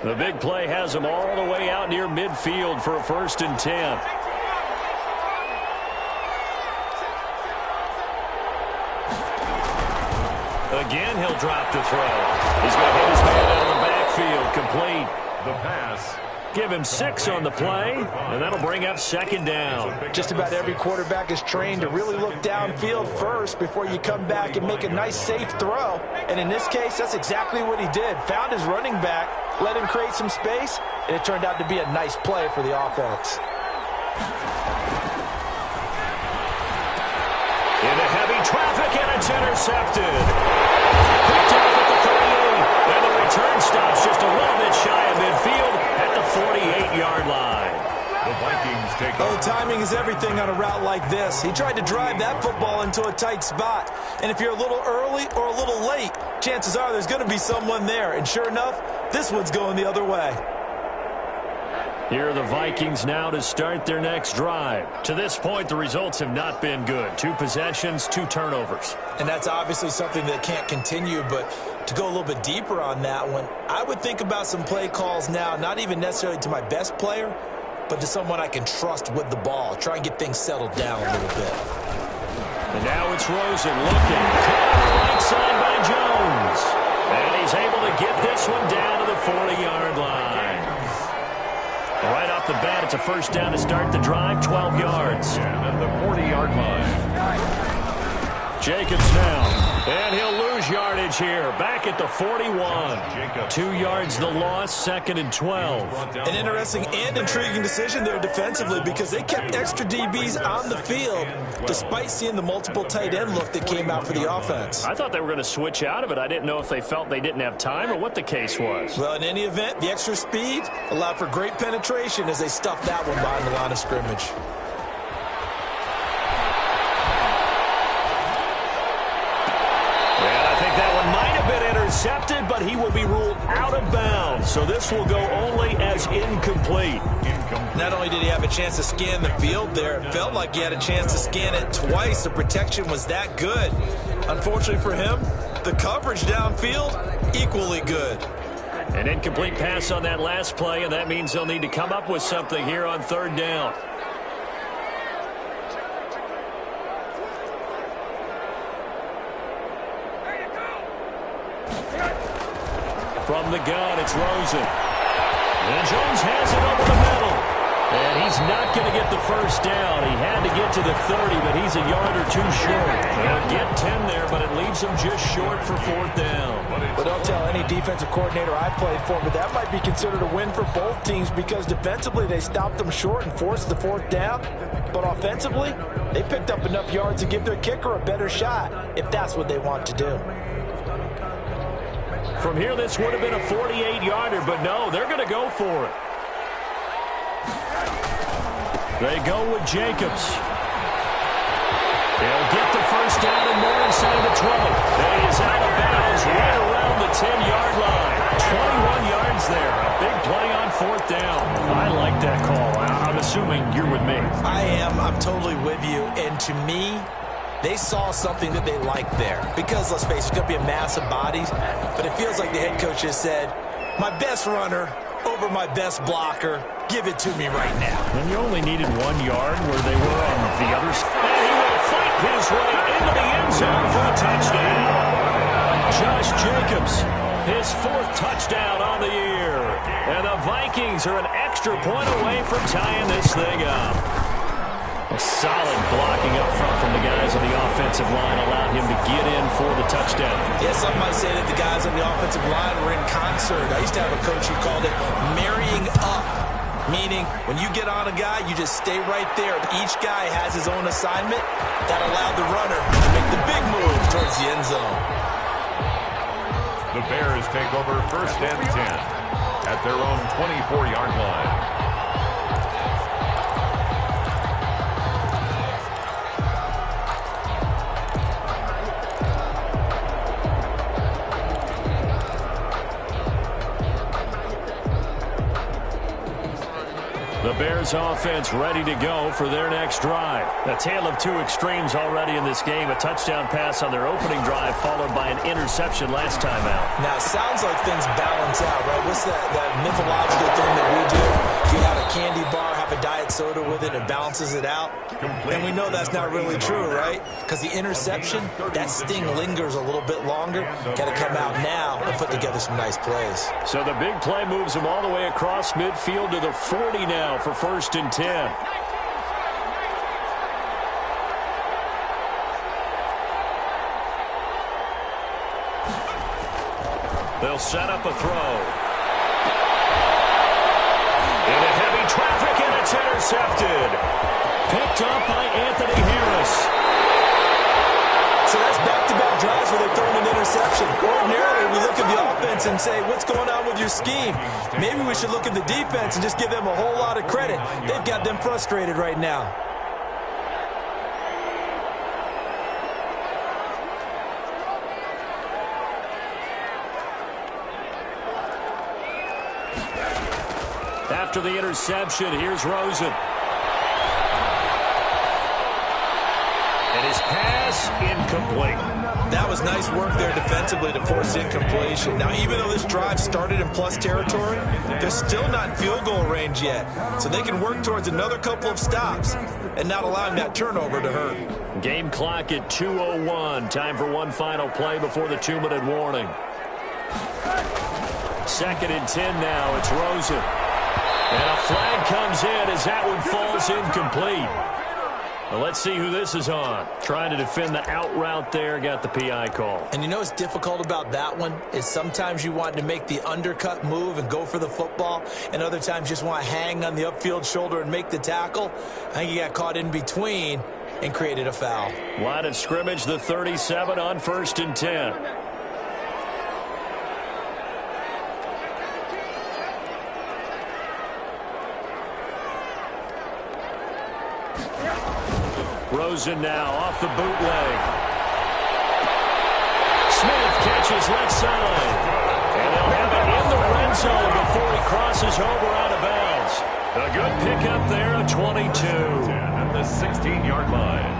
The big play has them all the way out near midfield for a 1st and 10. Again, he'll drop to throw. He's going to hit his man out of the backfield. Complete. The pass. Give him 6 on the play, and that'll bring up 2nd down. Just about every quarterback is trained to really look downfield first before you come back and make a nice, safe throw. And in this case, that's exactly what he did. Found his running back, let him create some space, and it turned out to be a nice play for the offense. Into heavy traffic, and it's intercepted. Picked off at the 38, and the return stops just a little bit shy of midfield at the 48-yard line. The Vikings take Oh, timing is everything on a route like this. He tried to drive that football into a tight spot. And if you're a little early or a little late, chances are there's going to be someone there. And sure enough, this one's going the other way. Here are the Vikings now to start their next drive. To this point, the results have not been good. 2 possessions, 2 turnovers. And that's obviously something that can't continue, but to go a little bit deeper on that one, I would think about some play calls now, not even necessarily to my best player, but to someone I can trust with the ball. Try and get things settled down a little bit. And now it's Rosen looking. Caught on the right side by Jones. And he's able to get this one down to the 40-yard line. Right off the bat, it's a 1st down to start the drive, 12 yards. at the 40-yard line. Jacobs now, and he'll lose yardage here. Back at the 41. 2 yards the loss, 2nd and 12. An interesting and intriguing decision there defensively because they kept extra DBs on the field despite seeing the multiple tight end look that came out for the offense. I thought they were going to switch out of it. I didn't know if they felt they didn't have time or what the case was. Well, in any event, the extra speed allowed for great penetration as they stuffed that one behind the line of scrimmage. Intercepted, but he will be ruled out of bounds. So this will go only as incomplete. Not only did he have a chance to scan the field there, it felt like he had a chance to scan it twice. The protection was that good. Unfortunately for him, the coverage downfield, equally good. An incomplete pass on that last play, and that means they'll need to come up with something here on 3rd down. From the gun, it's Rosen. And Jones has it over the middle. And he's not going to get the 1st down. He had to get to the 30, but he's a yard or 2 short. They'll get 10 there, but it leaves him just short for 4th down. But don't tell any defensive coordinator I played for, but that might be considered a win for both teams because defensively they stopped them short and forced the 4th down. But offensively, they picked up enough yards to give their kicker a better shot if that's what they want to do. From here, this would have been a 48-yarder, but no, they're going to go for it. They go with Jacobs. They'll get the 1st down and more inside the 20. And he is out of bounds right around the 10-yard line. 21 yards there. A big play on 4th down. I like that call. I'm assuming you're with me. I am. I'm totally with you. And to me, they saw something that they liked there. Because, let's face it, it's going to be a mass of bodies. But it feels like the head coach has said, my best runner over my best blocker, give it to me right now. And you only needed 1 yard where they were on the other side. And he will fight his way into the end zone for a touchdown. Josh Jacobs, his 4th touchdown on the year. And the Vikings are an extra point away from tying this thing up. A solid blocking up front from the guys on the offensive line allowed him to get in for the touchdown. Yeah, some might say that the guys on the offensive line were in concert. I used to have a coach who called it marrying up, meaning when you get on a guy, you just stay right there. Each guy has his own assignment. That allowed the runner to make the big move towards the end zone. The Bears take over 1st and 10 at their own 24-yard line. The Bears offense ready to go for their next drive. A tale of two extremes already in this game. A touchdown pass on their opening drive followed by an interception last time out. Now, it sounds like things balance out, right? What's that mythological thing that we do? You have a candy bar, have a diet soda with it, and balances it out. And we know that's not really true, right? Because the interception, that sting lingers a little bit longer. Got to come out now and put together some nice plays. So the big play moves them all the way across midfield to the 40 now for 1st and 10. They'll set up a throw. Into heavy traffic, and it's intercepted. Picked up by Anthony Harris. So that's back-to-back drives where they're throwing an interception. Ordinarily, we look at the offense and say, what's going on with your scheme? Maybe we should look at the defense and just give them a whole lot of credit. They've got them frustrated right now. After the interception, here's Rosen. And his pass incomplete. That was nice work there defensively to force incompletion. Now, even though this drive started in plus territory, they're still not in field goal range yet. So they can work towards another couple of stops and not allowing that turnover to hurt. Game clock at 2:01. Time for one final play before the 2-minute warning. 2nd and 10 now. It's Rosen. And a flag comes in as that one falls incomplete. Well, let's see who this is on. Trying to defend the out route there, got the PI call. And you know what's difficult about that one is sometimes you want to make the undercut move and go for the football, and other times you just want to hang on the upfield shoulder and make the tackle. I think he got caught in between and created a foul. Line of scrimmage, the 37 on 1st and 10. Rosen now off the bootleg. Smith catches left side. And they'll have it in the red zone before he crosses over out of bounds. A good pickup there, a 22. At the 16-yard line.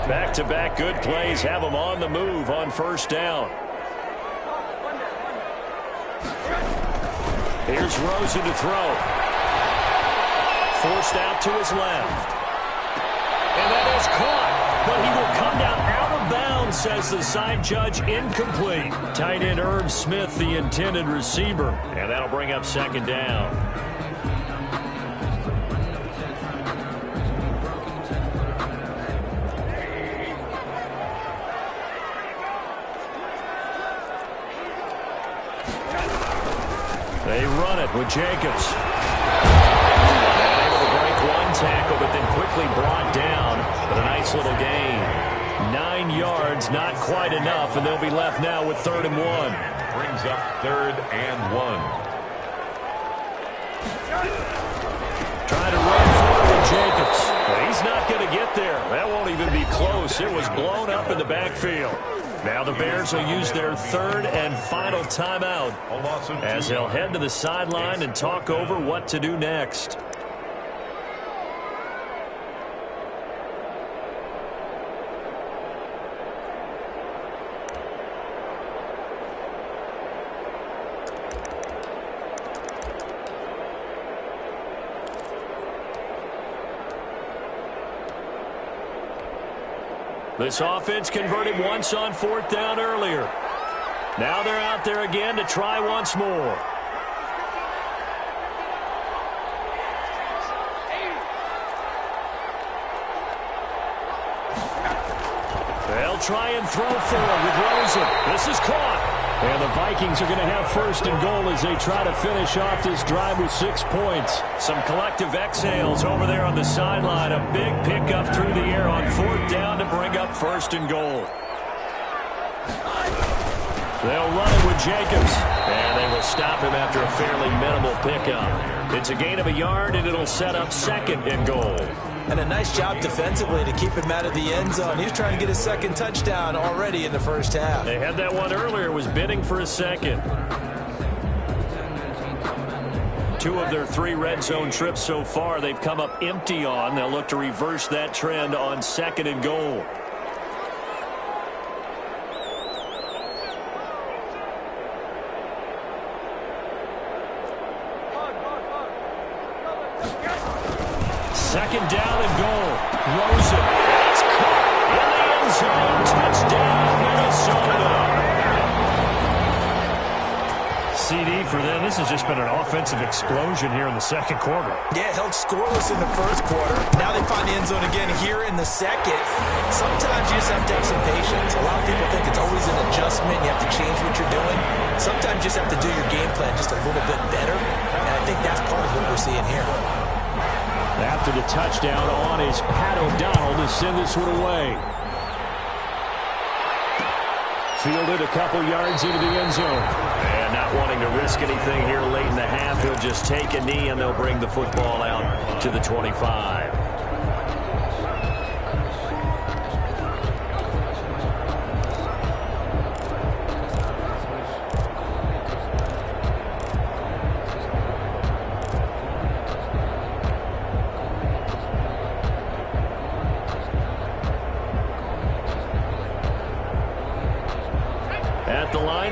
Back-to-back good plays have them on the move on 1st down. Here's Rosen to throw. Forced out to his left. And that is caught. But he will come down out of bounds, says the side judge. Incomplete. Tight end Irv Smith, the intended receiver. And that'll bring up 2nd down. They run it with Jacobs. Not able to break one tackle, but then quickly brought down. But a nice little gain. 9 yards, not quite enough, and they'll be left now with 3rd and 1. Brings up 3rd and 1. Trying to run forward with Jacobs. But he's not going to get there. That won't even be close. It was blown up in the backfield. Now the Bears will use their 3rd and final timeout as they'll head to the sideline and talk over what to do next. This offense converted once on 4th down earlier. Now they're out there again to try once more. They'll try and throw forward with Rosen. This is caught. And the Vikings are going to have 1st and goal as they try to finish off this drive with 6 points. Some collective exhales over there on the sideline. A big pickup through the air on 4th down to bring up 1st and goal. They'll run it with Jacobs. And they will stop him after a fairly minimal pickup. It's a gain of a yard, and it'll set up 2nd and goal. And a nice job defensively to keep him out of the end zone. He was trying to get his second touchdown already in the first half. They had that one earlier, was bidding for a second. 2 of their 3 red zone trips so far, they've come up empty on. They'll look to reverse that trend on 2nd and goal. Second down and goal. Rosen. It's caught in the end zone. Touchdown, Minnesota. CD for them. This has just been an offensive explosion here in the second quarter. Yeah, held scoreless in the first quarter. Now they find the end zone again here in the second. Sometimes you just have to have some patience. A lot of people think it's always an adjustment. You have to change what you're doing. Sometimes you just have to do your game plan just a little bit better. And I think that's part of what we're seeing here. After the touchdown on is Pat O'Donnell to send this one away. Fielded a couple yards into the end zone. And not wanting to risk anything here late in the half, he'll just take a knee and they'll bring the football out to the 25.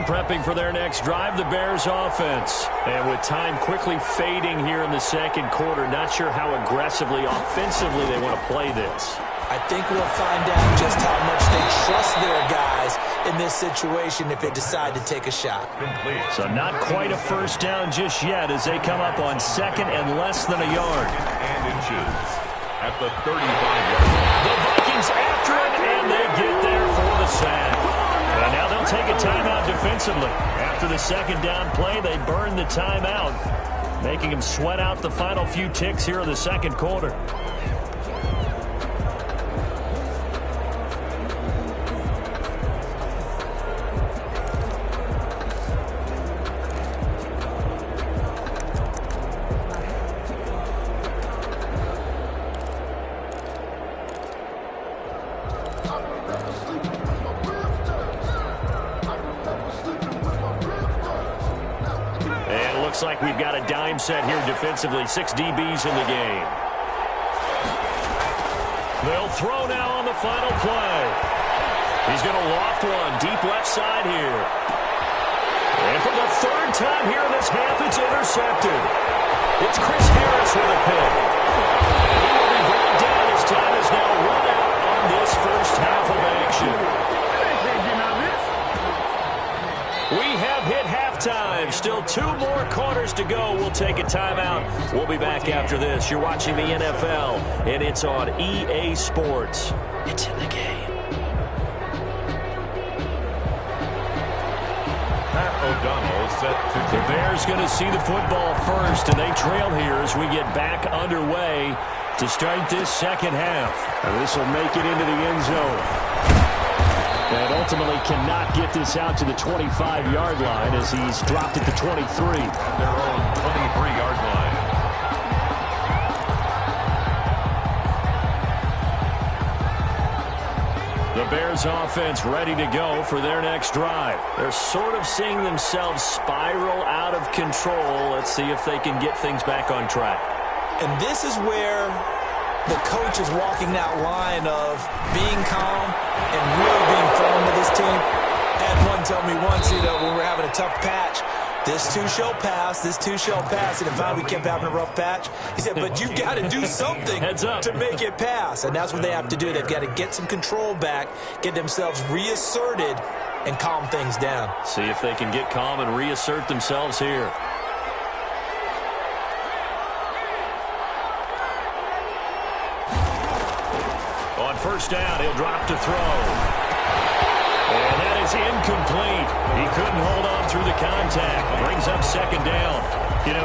Prepping for their next drive, the Bears offense. And with time quickly fading here in the second quarter, not sure how aggressively, offensively they want to play this. I think we'll find out just how much they trust their guys in this situation if they decide to take a shot. So not quite a first down just yet as they come up on 2nd and less than a yard. And inches at the 35-yard line. The Vikings after it, and they get there for the sack. And now they'll take a timeout defensively. After the second down play, they burn the timeout, making them sweat out the final few ticks here in the second quarter. Looks like we've got a dime set here defensively. 6 DBs in the game. They'll throw now on the final play. He's going to loft one deep left side here. And for the 3rd time here in this half, it's intercepted. It's Chris Harris with a pick. He will be brought down. His time is now run out on this first half of action. We have hit halftime. Still 2 more quarters to go. We'll take a timeout. We'll be back after this. You're watching the NFL, and it's on EA Sports. It's in the game. Pat O'Donnell set to the Bears going to see the football first, and they trail here as we get back underway to start this second half. And this will make it into the end zone. And ultimately cannot get this out to the 25-yard line as he's dropped at the 23. Their own 23-yard line. The Bears offense ready to go for their next drive. They're sort of seeing themselves spiral out of control. Let's see if they can get things back on track. And this is where the coach is walking that line of being calm and really being firm with his team. I had one tell me once, when we were having a tough patch, this too shall pass, this too shall pass. And finally we kept having a rough patch. He said, but you've got to do something to make it pass. And that's what they have to do. They've got to get some control back, get themselves reasserted, and calm things down. See if they can get calm and reassert themselves here. On first down, he'll drop to throw. And that is incomplete. He couldn't hold on through the contact. Brings up second down.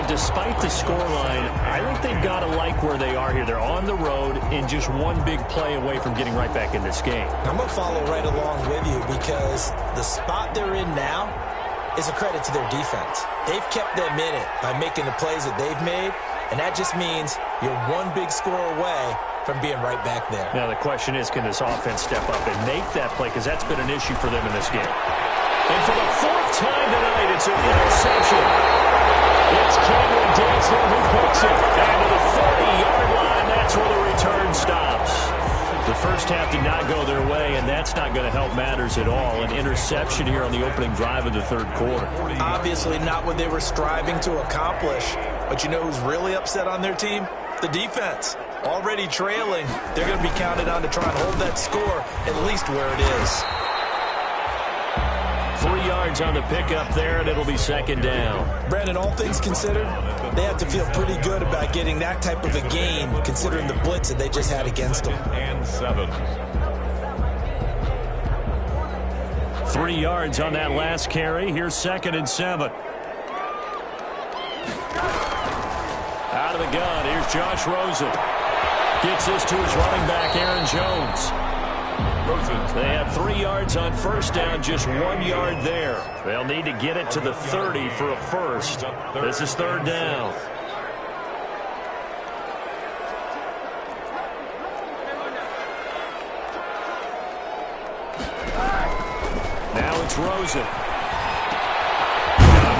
Despite the scoreline, I think they've got to like where they are here. They're on the road and just one big play away from getting right back in this game. I'm going to follow right along with you because the spot they're in now is a credit to their defense. They've kept them in it by making the plays that they've made, and that just means you're one big score away from being right back there. Now the question is, can this offense step up and make that play? Because that's been an issue for them in this game. And for the fourth time tonight, it's an interception. It's Cameron Dantzler who picks it. And to the 40-yard line, that's where the return stops. The first half did not go their way, and that's not going to help matters at all. An interception here on the opening drive of the third quarter. Obviously not what they were striving to accomplish. But you know who's really upset on their team? The defense. Already trailing. They're going to be counted on to try and hold that score at least where it is. 3 yards on the pickup there, and it'll be second down. Brandon, all things considered, they have to feel pretty good about getting that type of a gain, considering the blitz that they just had against them. And 7. 3 yards on that last carry. Here's 2nd and 7. Out of the gun, here's Josh Rosen. Gets this to his running back, Aaron Jones. They had 3 yards on first down, just 1 yard there. They'll need to get it to the 30 for a first. This is third down. Now it's Rosen.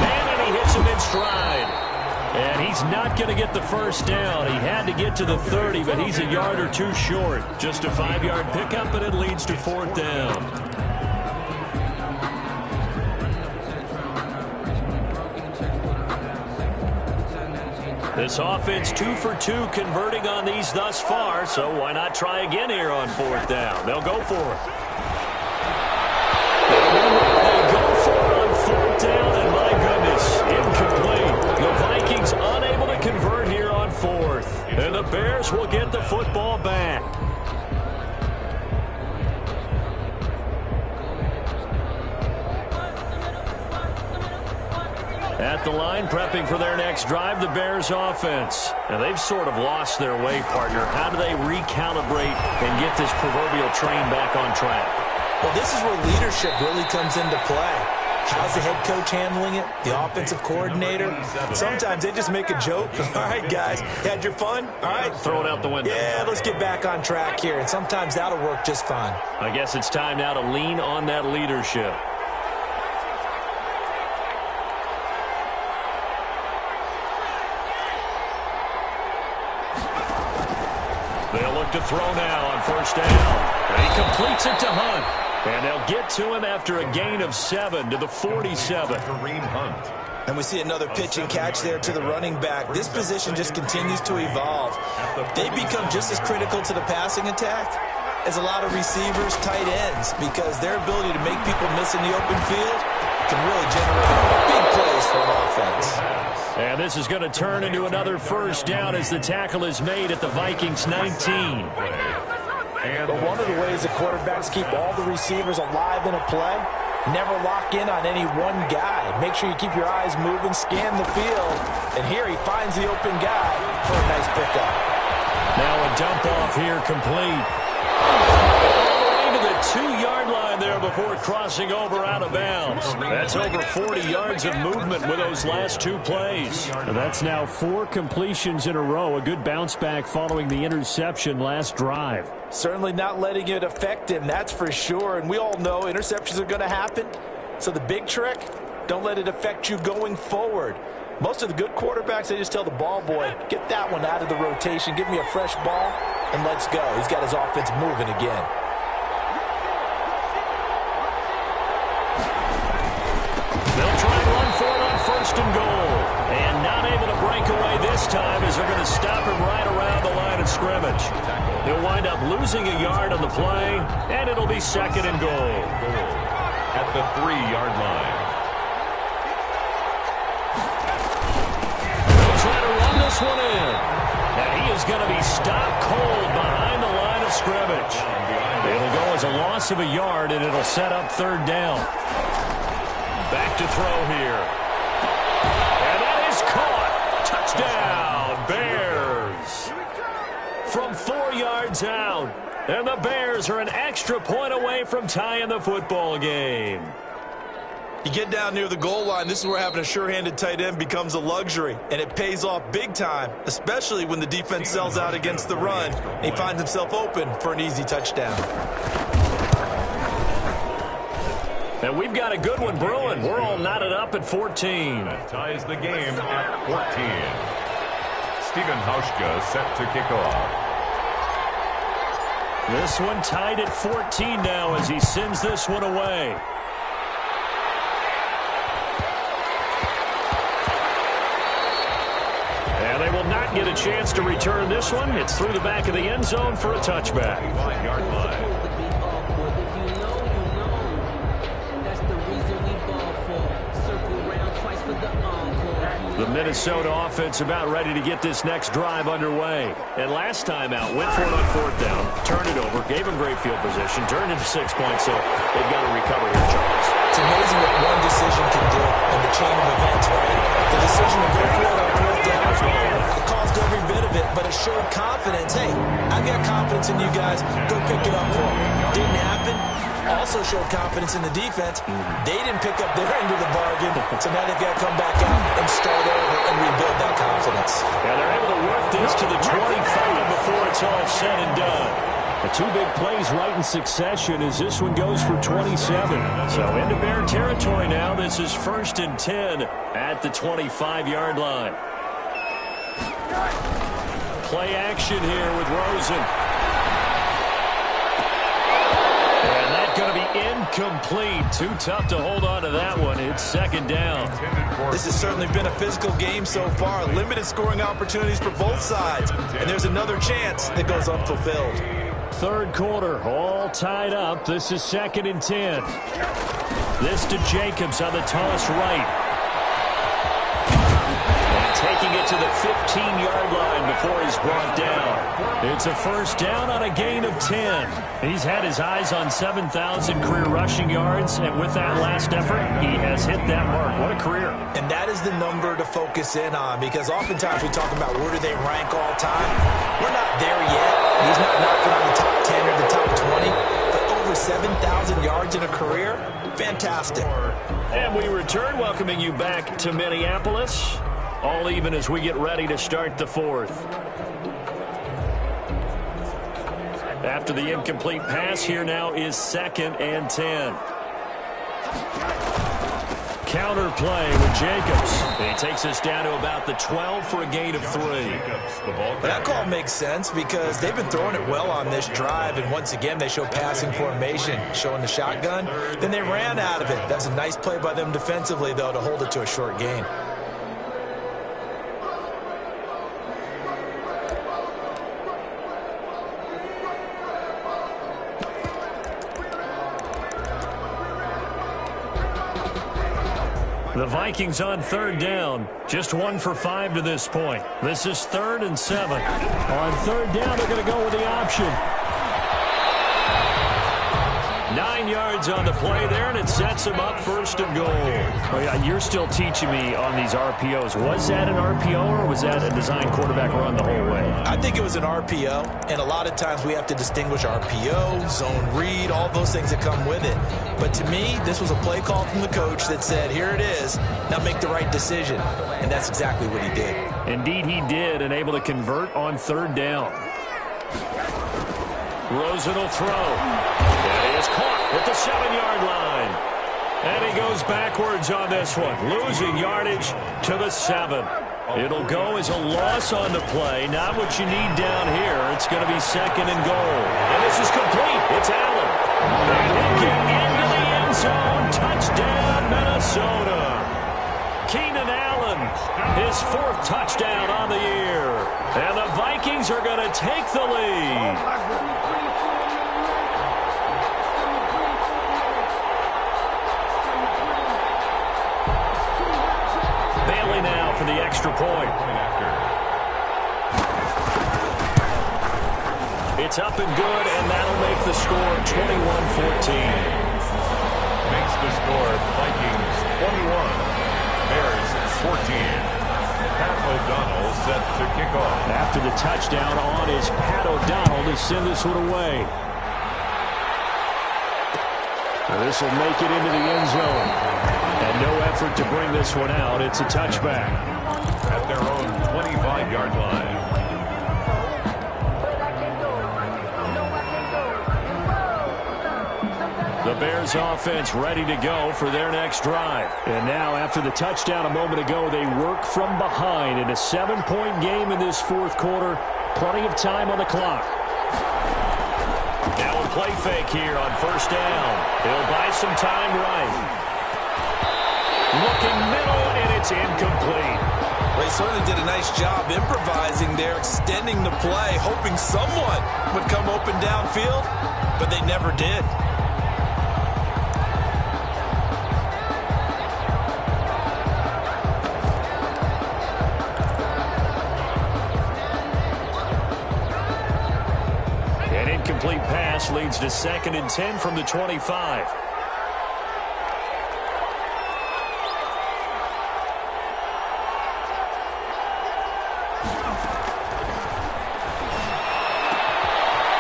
Man, and he hits him in stride. And he's not going to get the first down. He had to get to the 30, but he's a yard or two short. Just a 5-yard pickup, and it leads to fourth down. This offense 2 for 2 converting on these thus far, so why not try again here on fourth down? They'll go for it. They go for it on fourth down, and my goodness, incomplete. The Vikings unable to convert here on fourth. And the Bears will get the football back. At the line, prepping for their next drive, the Bears offense. Now, they've sort of lost their way, partner. How do they recalibrate and get this proverbial train back on track? Well, this is where leadership really comes into play. How's the head coach handling it? The offensive coordinator? Sometimes they just make a joke. All right, guys, had your fun? All right. Throw it out the window. Yeah, let's get back on track here. And sometimes that'll work just fine. I guess it's time now to lean on that leadership. They'll look to throw now on first down. And he completes it to Hunt. And they'll get to him after a gain of 7 to the 47. And we see another pitch and catch there to the running back. This position just continues to evolve. They become just as critical to the passing attack as a lot of receivers, tight ends, because their ability to make people miss in the open field can really generate big plays for an offense. And this is going to turn into another first down as the tackle is made at the Vikings 19. But one of the ways the quarterbacks keep all the receivers alive in a play, never lock in on any one guy. Make sure you keep your eyes moving, scan the field. And here he finds the open guy for a nice pickup. Now a dump off here complete. All the way to the 2-yard line there before crossing over out of bounds. That's over 40 yards of movement with those last 2 plays. And that's now 4 completions in a row. A good bounce back following the interception last drive. Certainly not letting it affect him, that's for sure. And we all know interceptions are going to happen. So the big trick, don't let it affect you going forward. Most of the good quarterbacks, they just tell the ball boy, get that one out of the rotation, give me a fresh ball, and let's go. He's got his offense moving again. They'll try and run for it on first and goal. And not able to break away this time as they're going to stop him right around the line of scrimmage. He'll wind up losing a yard on the play, and it'll be second and goal. At the 3-yard line. They'll try to run this one in. And he is going to be stopped cold behind the line of scrimmage. It'll go as a loss of a yard, and it'll set up third down. Back to throw here. And that is caught. Touchdown, Bears. From 4 yards out. And the Bears are an extra point away from tying the football game. You get down near the goal line, this is where having a sure-handed tight end becomes a luxury, and it pays off big time, especially when the defense sells out against the run, and he finds himself open for an easy touchdown. And we've got a good one brewing. We're all knotted up at 14. That ties the game at 14. Stephen Hauschka set to kick off. This one tied at 14 now as he sends this one away. And they will not get a chance to return this one. It's through the back of the end zone for a touchback. 5-yard line. The Minnesota offense about ready to get this next drive underway. And last time out, went for it on 4th down, turned it over, gave him great field position, turned into 6 points, so they've got to recover here, Charles. It's amazing what one decision can do in the chain of events, right? The decision to go for it on 4th down, it caused every bit of it, but it showed confidence. Hey, I got confidence in you guys. Go pick it up for them. Didn't happen. Also showed confidence in the defense. They didn't pick up their end of the bargain, so now they've got to come back out and start over and rebuild that confidence. Yeah, they're able to work this to the 25 before it's all said and done. The two big plays right in succession as this one goes for 27. So into Bear territory now. This is 1st and 10 at the 25-yard line. Play action here with Rosen. Going to be incomplete. Too tough to hold on to that one. It's 2nd down. This has certainly been a physical game so far. Limited scoring opportunities for both sides. And there's another chance that goes unfulfilled. 3rd quarter, all tied up. This is 2nd and 10. This to Jacobs on the toss right. Taking it to the 15-yard line before he's brought down. It's a 1st down on a gain of 10. He's had his eyes on 7,000 career rushing yards, and with that last effort, he has hit that mark. What a career. And that is the number to focus in on, because oftentimes we talk about where do they rank all time. We're not there yet. He's not knocking on the top 10 or the top 20, but over 7,000 yards in a career, fantastic. And we return, welcoming you back to Minneapolis. All even as we get ready to start the 4th. After the incomplete pass, here now is 2nd and 10. Counter play with Jacobs. He takes us down to about the 12 for a gain of 3. That call makes sense because they've been throwing it well on this drive, and once again they show passing formation, showing the shotgun. Then they ran out of it. That's a nice play by them defensively, though, to hold it to a short gain. The Vikings on 3rd down. Just 1 for 5 to this point. This is 3rd and 7. On 3rd down, they're going to go with the option. 9 yards on the play there, and it sets him up 1st and goal. Oh, yeah, you're still teaching me on these RPOs. Was that an RPO, or was that a design quarterback run the whole way? I think it was an RPO, and a lot of times we have to distinguish RPO, zone read, all those things that come with it. But to me, this was a play call from the coach that said, here it is, now make the right decision. And that's exactly what he did. Indeed he did, and able to convert on 3rd down. Rosen will throw. And he is caught at the 7-yard line. And he goes backwards on this one, losing yardage to the 7. It'll go as a loss on the play. Not what you need down here. It's going to be 2nd and goal. And this is complete. It's Allen. And he'll get into the end zone. Touchdown, Minnesota. Keenan Allen, his 4th touchdown on the year. And the Vikings are going to take the lead. Now for the extra point. It's up and good, and that'll make the score 21-14. Makes the score Vikings 21, Bears 14. Pat O'Donnell set to kick off. After the touchdown on is Pat O'Donnell to send this one away. This will make it into the end zone. And no effort to bring this one out. It's a touchback. At their own 25-yard line. The Bears offense ready to go for their next drive. And now after the touchdown a moment ago, they work from behind in a 7-point game in this fourth quarter. Plenty of time on the clock. Now a play fake here on first down. He'll buy some time right. Looking middle, and it's incomplete. They certainly did a nice job improvising there, extending the play, hoping someone would come open downfield, but they never did. An incomplete pass leads to 2nd and 10 from the 25.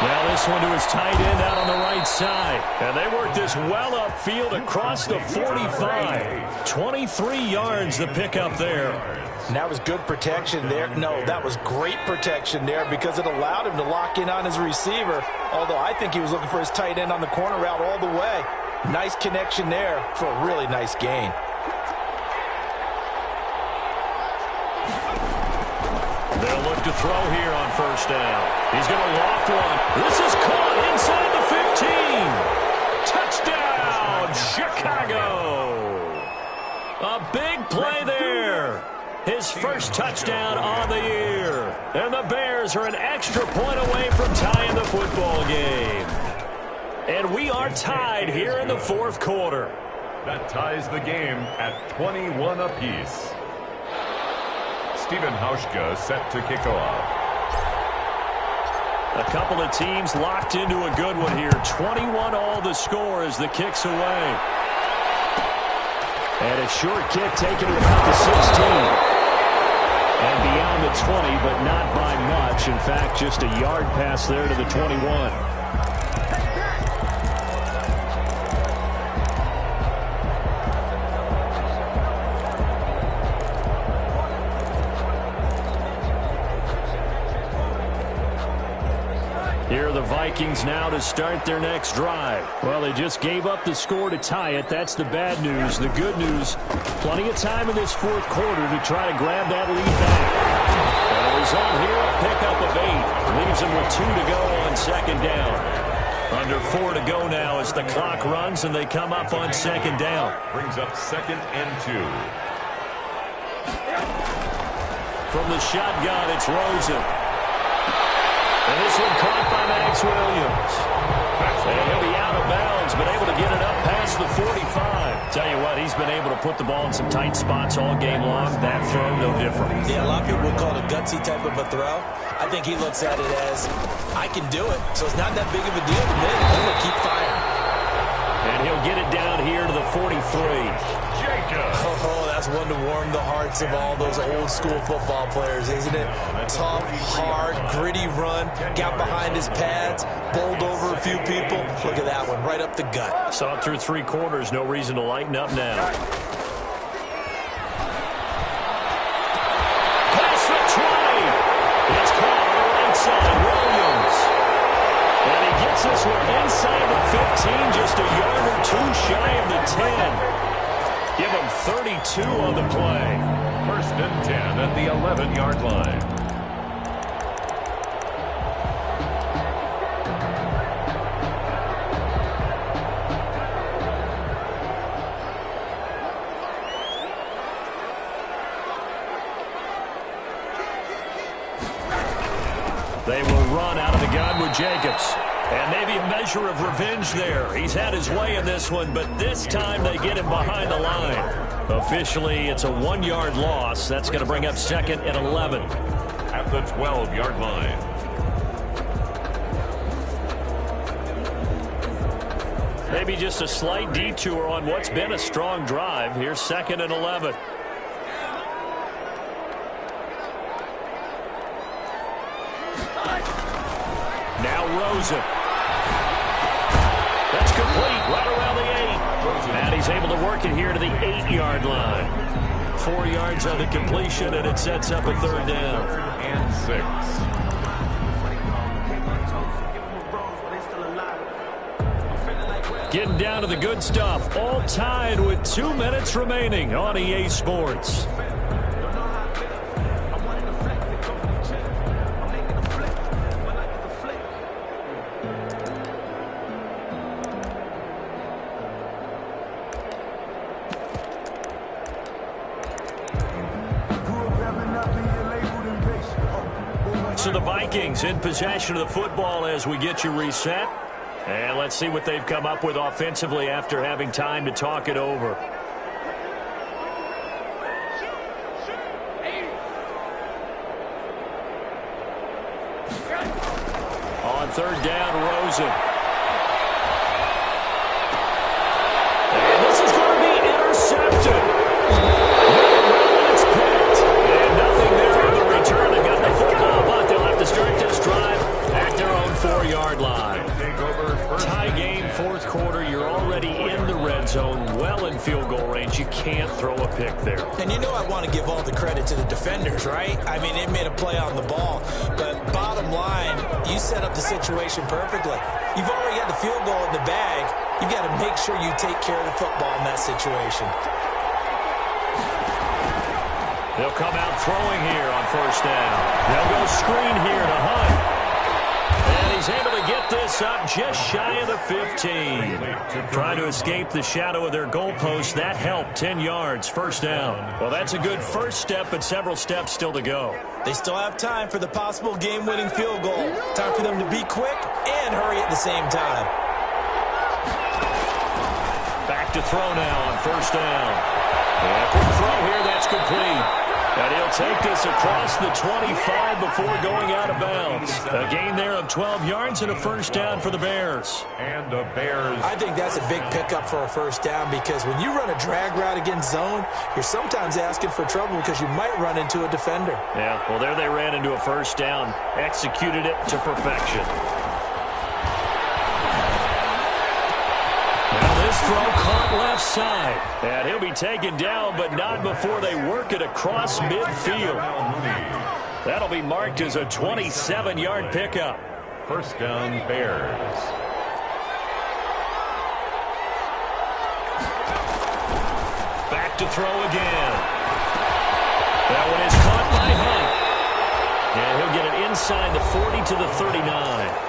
Now this one to his tight end out on the right side. And they work this well upfield across the 45. 23 yards the pickup there. And that was good protection there. No, that was great protection there because it allowed him to lock in on his receiver. Although I think he was looking for his tight end on the corner route all the way. Nice connection there for a really nice gain. They'll look to throw here on first down. He's going to loft one. This is caught inside the 15. Touchdown, Chicago. A big play there. His first touchdown on the year. And the Bears are an extra point away from tying the football game. And we are tied here in the fourth quarter. That ties the game at 21 apiece. Stephen Hauschka set to kick off. A couple of teams locked into a good one here. 21 all the score as the kick's away. And a short kick taken to about the 16. And beyond the 20, but not by much. In fact, just a yard pass there to the 21. Here are the Vikings now to start their next drive. Well, they just gave up the score to tie it. That's the bad news. The good news, plenty of time in this fourth quarter to try to grab that lead back. And a result here, a pickup of 8. Leaves them with 2 to go on second down. Under 4 to go now as the clock runs and they come up on second down. Brings up 2nd and 2. From the shotgun, it's Rosen. And this one caught by Max Williams. And he'll be out of bounds, but able to get it up past the 45. Tell you what, he's been able to put the ball in some tight spots all game long. That throw, no different. Yeah, a lot of people would call it a gutsy type of a throw. I think he looks at it as, I can do it, so it's not that big of a deal to me. I'm going to keep firing. And he'll get it down here to the 43. Oh, that's one to warm the hearts of all those old school football players, isn't it? Tough, hard, gritty run, got behind his pads, bowled over a few people. Look at that one, right up the gut. Saw it through 3 quarters, no reason to lighten up now. Past the 20. It's caught on the right side, Williams. And he gets this one inside the 15, just a yard or 2 shy of the 10. Give him 32 on the play. 1st and 10 at the 11-yard line. They will run out of the gun with Jacobs. And maybe a measure of revenge there. He's had his way in this one, but this time they get him behind the line. Officially, it's a 1-yard loss. That's going to bring up 2nd and 11. At the 12-yard line. Maybe just a slight detour on what's been a strong drive. Here's 2nd and 11. Now Rosen. That's complete right around the 8. And he's able to work it here to the 8-yard line. 4 yards on the completion, and it sets up a third down. 3rd and 6. Getting down to the good stuff. All tied with 2 minutes remaining on EA Sports. So the Vikings in possession of the football as we get you reset. And let's see what they've come up with offensively after having time to talk it over. On 3rd down, Rosen. And this is going to be intercepted. It's picked. And nothing there on the return. They've got the football, but they'll have to start this drive at their own 4-yard line. Tie game, 4th quarter. You're already in the red zone, well in field goal range. You can't throw a pick there. And you know I want to give all the credit to the defenders, right? I mean, they made a play on the ball. But bottom line, you set up the situation perfectly. You've already got the field goal in the bag. You've got to make sure you take care of the football in that situation. They'll come out throwing here on 1st down. They'll go screen here to Hunt. And he's able to get this up just shy of the 15. Trying to escape the shadow of their goalpost. That helped. 10 yards, 1st down. Well, that's a good first step, but several steps still to go. They still have time for the possible game-winning field goal. Time for them to be quick and hurry at the same time. Back to throw now on 1st down. Yeah, quick throw here. That's complete. And he'll take this across the 25 before going out of bounds. A gain there of 12 yards and a 1st down for the Bears. And the Bears. I think that's a big pickup for a 1st down because when you run a drag route against zone, you're sometimes asking for trouble because you might run into a defender. Yeah, well, there they ran into a 1st down. Executed it to perfection. This throw caught left side. And he'll be taken down, but not before they work it across midfield. That'll be marked as a 27-yard pickup. 1st down, Bears. Back to throw again. That one is caught by Hunt. And he'll get it inside the 40 to the 39.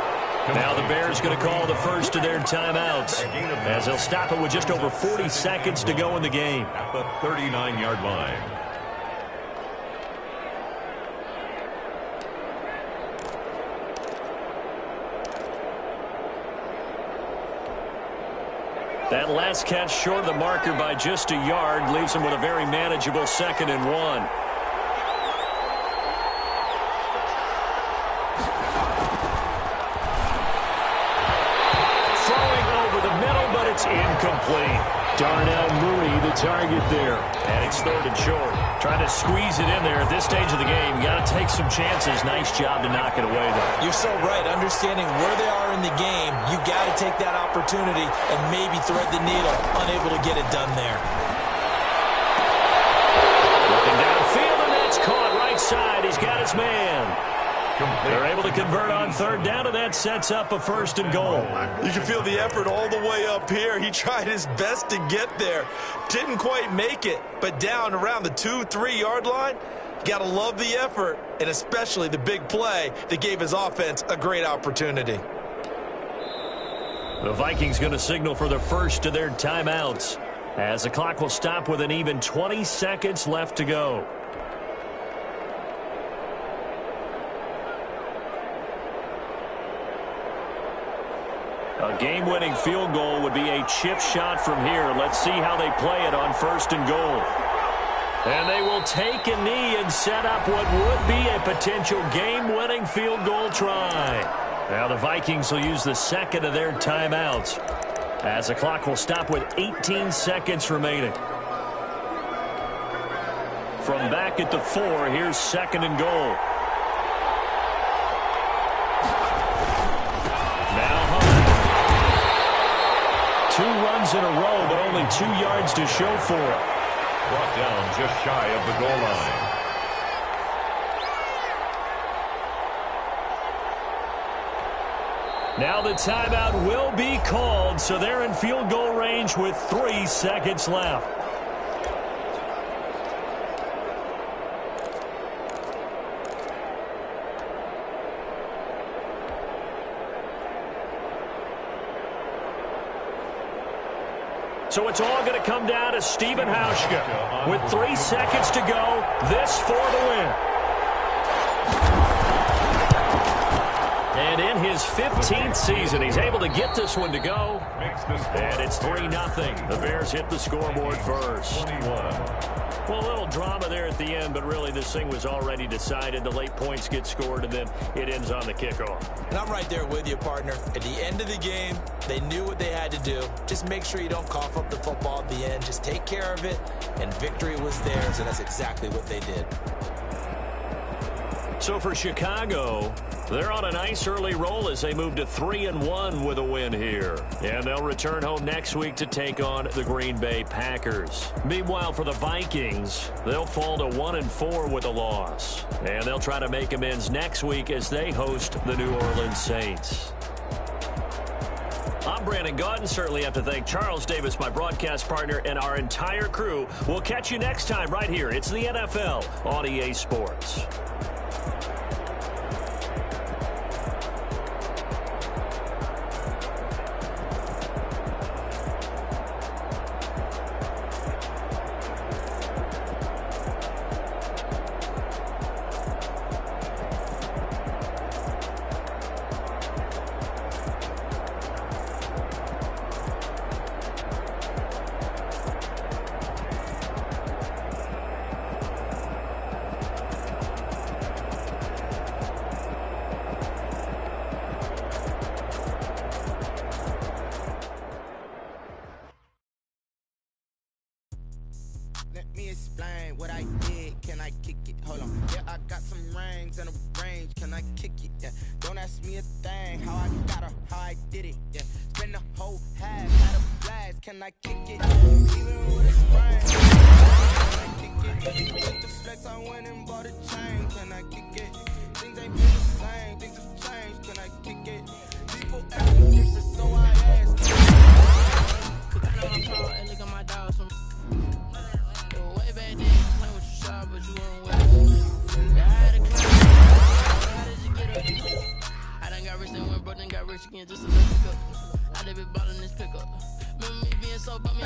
Now the Bears going to call the first of their timeouts as they'll stop it with just over 40 seconds to go in the game. At the 39-yard line. That last catch short of the marker by just a yard leaves them with a very manageable 2nd and 1. It's incomplete. Darnell Mooney, the target there. And it's 3rd and short. Trying to squeeze it in there at this stage of the game. You got to take some chances. Nice job to knock it away, though. You're so right. Understanding where they are in the game, you got to take that opportunity and maybe thread the needle. Unable to get it done there. Looking downfield, and that's caught right side. He's got his man. They're able to convert on 3rd down, and that sets up a 1st and goal. You can feel the effort all the way up here. He tried his best to get there. Didn't quite make it, but down around the 2-3 yard line, got to love the effort, and especially the big play that gave his offense a great opportunity. The Vikings going to signal for the first of their timeouts as the clock will stop with an even 20 seconds left to go. A game-winning field goal would be a chip shot from here. Let's see how they play it on 1st and goal. And they will take a knee and set up what would be a potential game-winning field goal try. Now the Vikings will use the 2nd of their timeouts as the clock will stop with 18 seconds remaining. From back at the 4, here's 2nd and goal. catches in a row, but only 2 yards to show for it. Brought down just shy of the goal line. Now the timeout will be called, so they're in field goal range with 3 seconds left. So it's all going to come down to Stephen Hauschka. With 3 seconds to go, this for the win. And in his 15th season, he's able to get this one to go. And it's 3-0. The Bears hit the scoreboard first. 21. Well, a little drama there at the end, but really this thing was already decided. The late points get scored, and then it ends on the kickoff. And I'm right there with you, partner. At the end of the game, they knew what they had to do. Just make sure you don't cough up the football at the end. Just take care of it, and victory was theirs, and that's exactly what they did. So for Chicago, they're on a nice early roll as they move to 3-1 with a win here. And they'll return home next week to take on the Green Bay Packers. Meanwhile, for the Vikings, they'll fall to 1-4 with a loss. And they'll try to make amends next week as they host the New Orleans Saints. I'm Brandon Gaudin. Certainly have to thank Charles Davis, my broadcast partner, and our entire crew. We'll catch you next time right here. It's the NFL on EA Sports. Let me explain what I did. Can I kick it? Hold on. Yeah, I got some rings and a range. Can I kick it? Yeah. Don't ask me a thing. How I got her, how I did it. Yeah. Spend the whole half at a blast. Can I kick it? Even with a sprain. Can I kick it? With the flex, I went and bought a chain. Can I kick it? Things ain't been the same. Things have changed. Can I kick it? People acting different, so I asked. Cause I know I'm tall and look at my dogs from way back then. Playing with you shy, but you weren't with us. I had a climb. How did you get up? I done got rich, then went broke, then got rich again just to let it go. I done been bought in this pickup. Remember me being so bummy.